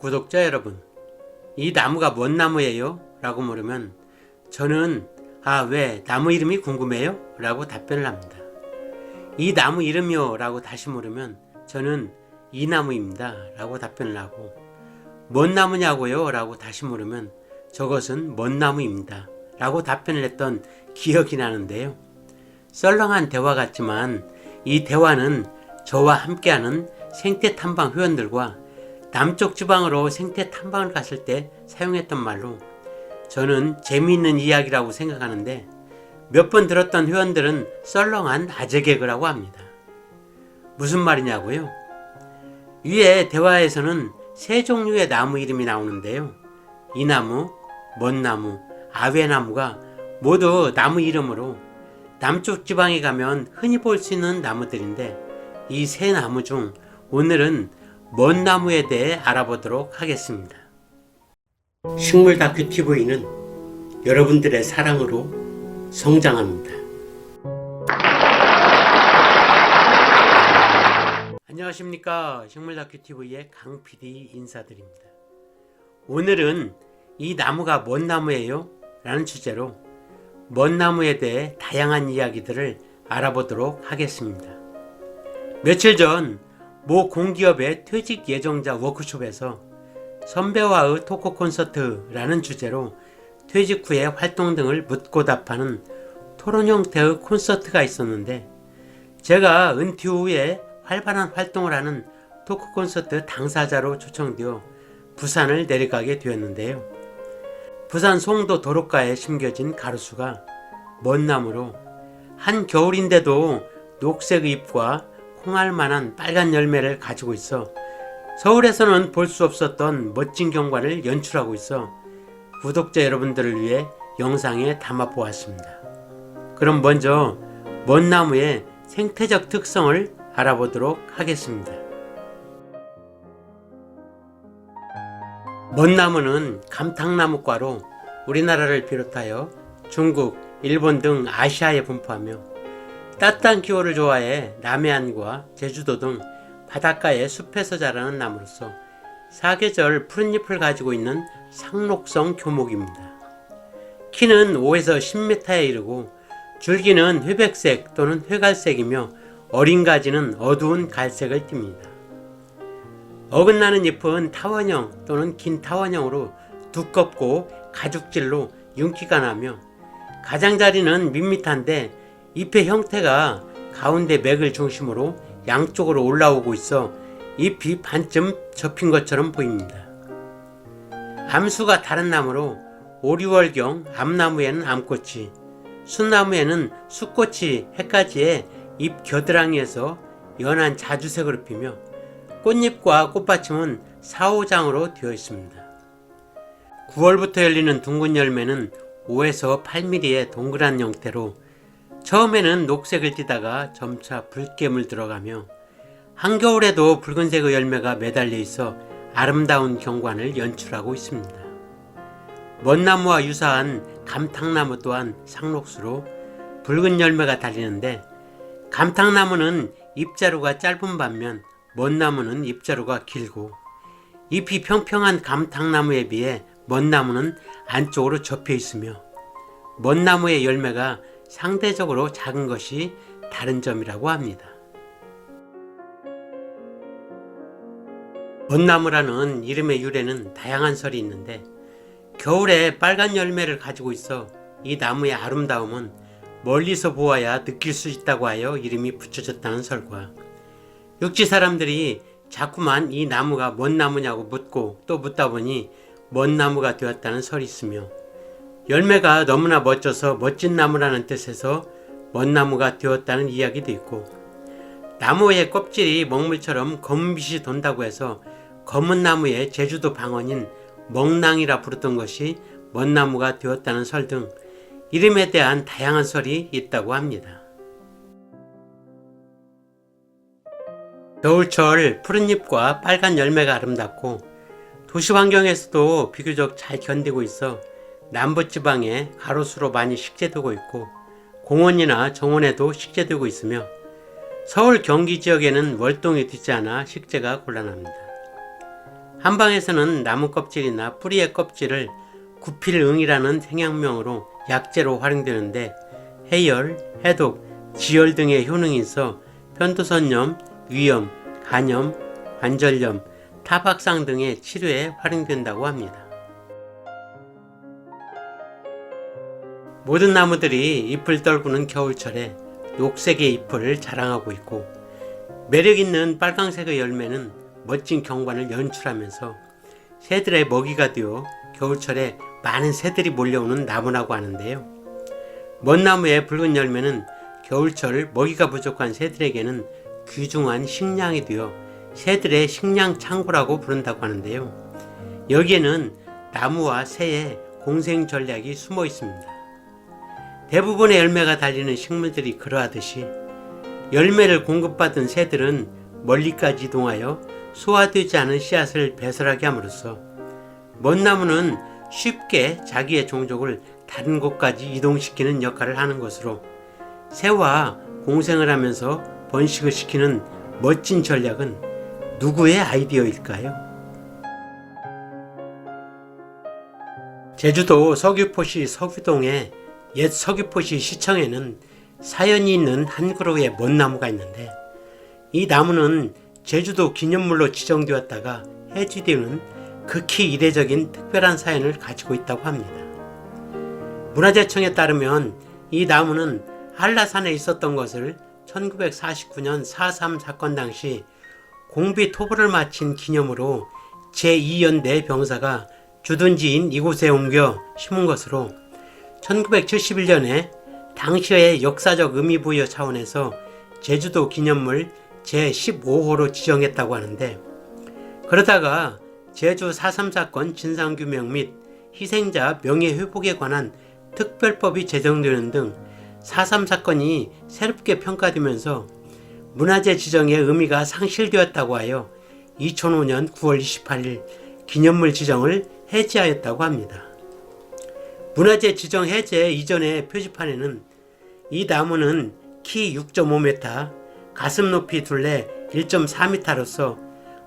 구독자 여러분, 이 나무가 뭔 나무예요? 라고 물으면 저는 왜 나무 이름이 궁금해요? 라고 답변을 합니다. 이 나무 이름이요? 라고 다시 물으면 저는 이 나무입니다. 라고 답변을 하고, 뭔 나무냐고요? 라고 다시 물으면 저것은 뭔 나무입니다. 라고 답변을 했던 기억이 나는데요. 썰렁한 대화 같지만 이 대화는 저와 함께하는 생태 탐방 회원들과 남쪽 지방으로 생태 탐방을 갔을 때 사용했던 말로 저는 재미있는 이야기라고 생각하는데, 몇 번 들었던 회원들은 썰렁한 아재 개그라고 합니다. 무슨 말이냐고요? 위에 대화에서는 세 종류의 나무 이름이 나오는데요. 이 나무, 먼 나무, 아웨나무가 모두 나무 이름으로 남쪽 지방에 가면 흔히 볼 수 있는 나무들인데, 이 세 나무 중 오늘은 먼 나무에 대해 알아보도록 하겠습니다. 식물 다큐 TV는 여러분들의 사랑으로 성장합니다. 안녕하십니까. 식물 다큐 TV의 강 PD 인사드립니다. 오늘은 이 나무가 뭔 나무예요? 라는 주제로 먼 나무에 대해 다양한 이야기들을 알아보도록 하겠습니다. 며칠 전 모 공기업의 퇴직 예정자 워크숍에서 선배와의 토크 콘서트라는 주제로 퇴직 후의 활동 등을 묻고 답하는 토론 형태의 콘서트가 있었는데, 제가 은퇴 후에 활발한 활동을 하는 토크 콘서트 당사자로 초청되어 부산을 내려가게 되었는데요. 부산 송도 도로가에 심겨진 가로수가 먼 나무로 한겨울인데도 녹색 잎과 콩알만한 빨간 열매를 가지고 있어 서울에서는 볼 수 없었던 멋진 경관을 연출하고 있어 구독자 여러분들을 위해 영상에 담아 보았습니다. 그럼 먼저 먼 나무의 생태적 특성을 알아보도록 하겠습니다. 먼 나무는 감탕나무과로 우리나라를 비롯하여 중국, 일본 등 아시아에 분포하며 따뜻한 기후를 좋아해 남해안과 제주도 등 바닷가의 숲에서 자라는 나무로서 사계절 푸른 잎을 가지고 있는 상록성 교목입니다. 키는 5에서 10m에 이르고 줄기는 회백색 또는 회갈색이며 어린 가지는 어두운 갈색을 띱니다. 어긋나는 잎은 타원형 또는 긴 타원형으로 두껍고 가죽질로 윤기가 나며 가장자리는 밋밋한데 잎의 형태가 가운데 맥을 중심으로 양쪽으로 올라오고 있어 잎이 반쯤 접힌 것처럼 보입니다. 암수가 다른 나무로 5, 6월경 암나무에는 암꽃이, 숫나무에는 숫꽃이 해가지에 잎 겨드랑이에서 연한 자주색으로 피며 꽃잎과 꽃받침은 4, 5장으로 되어 있습니다. 9월부터 열리는 둥근 열매는 5에서 8mm의 동그란 형태로 처음에는 녹색을 띠다가 점차 붉게 물들어가며 한겨울에도 붉은색의 열매가 매달려 있어 아름다운 경관을 연출하고 있습니다. 먼 나무와 유사한 감탕나무 또한 상록수로 붉은 열매가 달리는데, 감탕나무는 잎자루가 짧은 반면 먼 나무는 잎자루가 길고, 잎이 평평한 감탕나무에 비해 먼 나무는 안쪽으로 접혀 있으며 먼 나무의 열매가 상대적으로 작은 것이 다른 점이라고 합니다. 먼 나무라는 이름의 유래는 다양한 설이 있는데, 겨울에 빨간 열매를 가지고 있어 이 나무의 아름다움은 멀리서 보아야 느낄 수 있다고 하여 이름이 붙여졌다는 설과, 육지 사람들이 자꾸만 이 나무가 뭔 나무냐고 묻고 또 묻다 보니 먼 나무가 되었다는 설이 있으며, 열매가 너무나 멋져서 멋진 나무라는 뜻에서 먼 나무가 되었다는 이야기도 있고, 나무의 껍질이 먹물처럼 검은빛이 돈다고 해서 검은 나무의 제주도 방언인 먹낭이라 부르던 것이 먼 나무가 되었다는 설 등 이름에 대한 다양한 설이 있다고 합니다. 겨울철 푸른 잎과 빨간 열매가 아름답고 도시 환경에서도 비교적 잘 견디고 있어 남부지방에 가로수로 많이 식재되고 있고, 공원이나 정원에도 식재되고 있으며 서울 경기 지역에는 월동이 되지 않아 식재가 곤란합니다. 한방에서는 나무 껍질이나 뿌리의 껍질을 구필응이라는 생약명으로 약재로 활용되는데 해열, 해독, 지열 등의 효능이 있어 편도선염, 위염, 간염, 관절염, 타박상 등의 치료에 활용된다고 합니다. 모든 나무들이 잎을 떨구는 겨울철에 녹색의 잎을 자랑하고 있고 매력있는 빨강색의 열매는 멋진 경관을 연출하면서 새들의 먹이가 되어 겨울철에 많은 새들이 몰려오는 나무라고 하는데요. 먼나무의 붉은 열매는 겨울철 먹이가 부족한 새들에게는 귀중한 식량이 되어 새들의 식량 창고라고 부른다고 하는데요. 여기에는 나무와 새의 공생 전략이 숨어 있습니다. 대부분의 열매가 달리는 식물들이 그러하듯이 열매를 공급받은 새들은 멀리까지 이동하여 소화되지 않은 씨앗을 배설하게 함으로써 먼나무는 쉽게 자기의 종족을 다른 곳까지 이동시키는 역할을 하는 것으로 새와 공생을 하면서 번식을 시키는 멋진 전략은 누구의 아이디어일까요? 제주도 서귀포시 서귀동의 옛 서귀포시 시청에는 사연이 있는 한 그루의 먼나무가 있는데 이 나무는 제주도 기념물로 지정되었다가 해지되는 극히 이례적인 특별한 사연을 가지고 있다고 합니다. 문화재청에 따르면 이 나무는 한라산에 있었던 것을 1949년 4.3 사건 당시 공비 토벌을 마친 기념으로 제2연대 병사가 주둔지인 이곳에 옮겨 심은 것으로 1971년에 당시의 역사적 의미 부여 차원에서 제주도 기념물 제15호로 지정했다고 하는데 그러다가 제주 4.3 사건 진상규명 및 희생자 명예회복에 관한 특별법이 제정되는 등 4.3 사건이 새롭게 평가되면서 문화재 지정의 의미가 상실되었다고 하여 2005년 9월 28일 기념물 지정을 해지하였다고 합니다. 문화재 지정 해제 이전의 표지판에는 이 나무는 키 6.5m, 가슴 높이 둘레 1.4m로서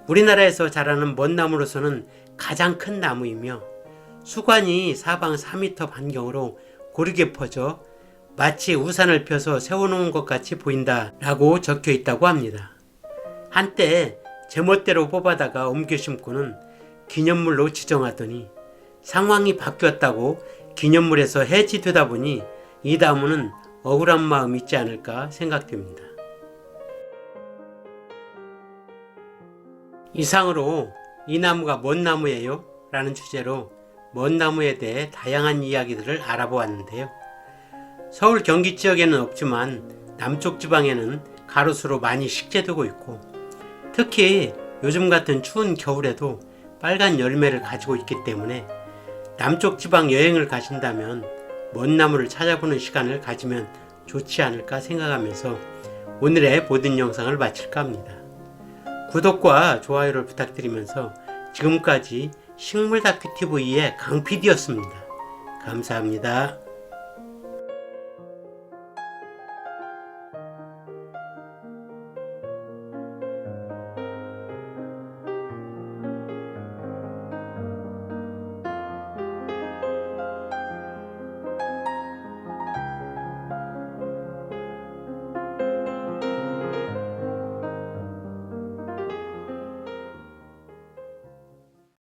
우리나라에서 자라는 먼나무로서는 가장 큰 나무이며 수관이 사방 4m 반경으로 고르게 퍼져 마치 우산을 펴서 세워놓은 것 같이 보인다 라고 적혀 있다고 합니다. 한때 제멋대로 뽑아다가 옮겨 심고는 기념물로 지정하더니 상황이 바뀌었다고 기념물에서 해지되다 보니 이 나무는 억울한 마음이 있지 않을까 생각됩니다. 이상으로 이 나무가 뭔 나무예요? 라는 주제로 먼 나무에 대해 다양한 이야기들을 알아보았는데요. 서울 경기 지역에는 없지만 남쪽 지방에는 가로수로 많이 식재되고 있고 특히 요즘 같은 추운 겨울에도 빨간 열매를 가지고 있기 때문에 남쪽 지방 여행을 가신다면 먼 나무를 찾아보는 시간을 가지면 좋지 않을까 생각하면서 오늘의 보든 영상을 마칠까 합니다. 구독과 좋아요를 부탁드리면서 지금까지 식물다큐TV의 강PD였습니다. 감사합니다.